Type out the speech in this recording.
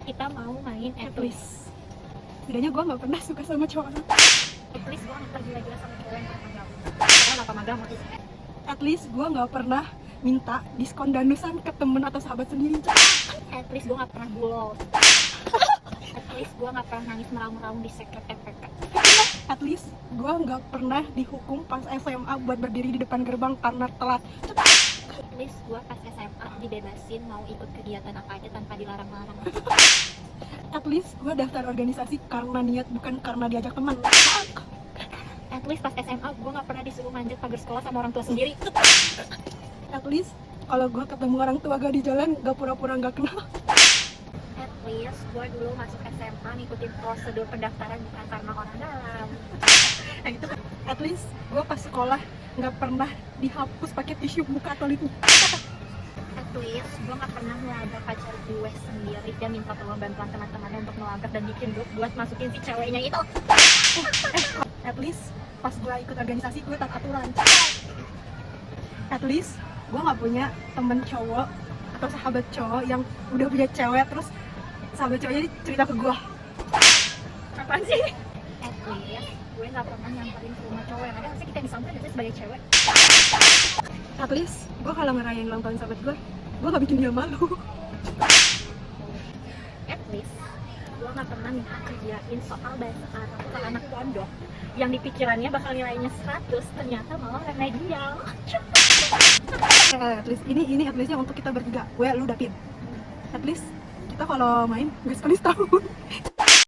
Kita mau main at least. Setidaknya gue nggak pernah suka sama cowok. At least gue nggak tergila-gila sama cowok yang magang. Karena apa magang maksudnya? At least gue nggak pernah minta diskon danusan ke temen atau sahabat sendiri. At least gue nggak pernah bulol. At least gue nggak pernah nangis meraung-raung di secret MPK. At least gue nggak pernah dihukum pas SMA buat berdiri di depan gerbang karena telat. At least gue pas SMA dibebasin mau ikut kegiatan apa aja tanpa dilarang-larang. At least gue daftar organisasi karena niat bukan karena diajak teman. At least pas SMA gue nggak pernah disuruh manjat pagar sekolah sama orang tua sendiri. At least kalau gue ketemu orang tua gak di jalan gak pura-pura gak kenal. At least gue dulu masuk SMA ngikutin prosedur pendaftaran bukan karena orang dalam. Nah, itu at least gue pas sekolah nggak pernah dihapus pakai tisu muka atau lip. At least gue nggak pernah melabrak pacar gue sendiri dan minta tolong bantuan teman-temannya untuk melabrak dan bikin grup buat masukin si ceweknya itu. At least pas gue ikut organisasi gue taat aturan. At least gue nggak punya temen cowok atau sahabat cowok yang udah punya cewek terus sahabat cowoknya ini cerita ke gue. Apaan sih? At least gue nggak pernah nyamperin ke rumah cowok yang ada pasti kita disamperin itu sebagai cewek. At least gue kalau ngerayain ulang tahun sahabat gue nggak bikin dia malu. At least gue nggak pernah minta kerjain soal bahasa Arab ke anak pondok yang di pikirannya bakal nilainya 100 ternyata malah remedial. At least ini at leastnya untuk kita bertiga. Gue, lu, David. At least kita kalau main gak sekali setahun.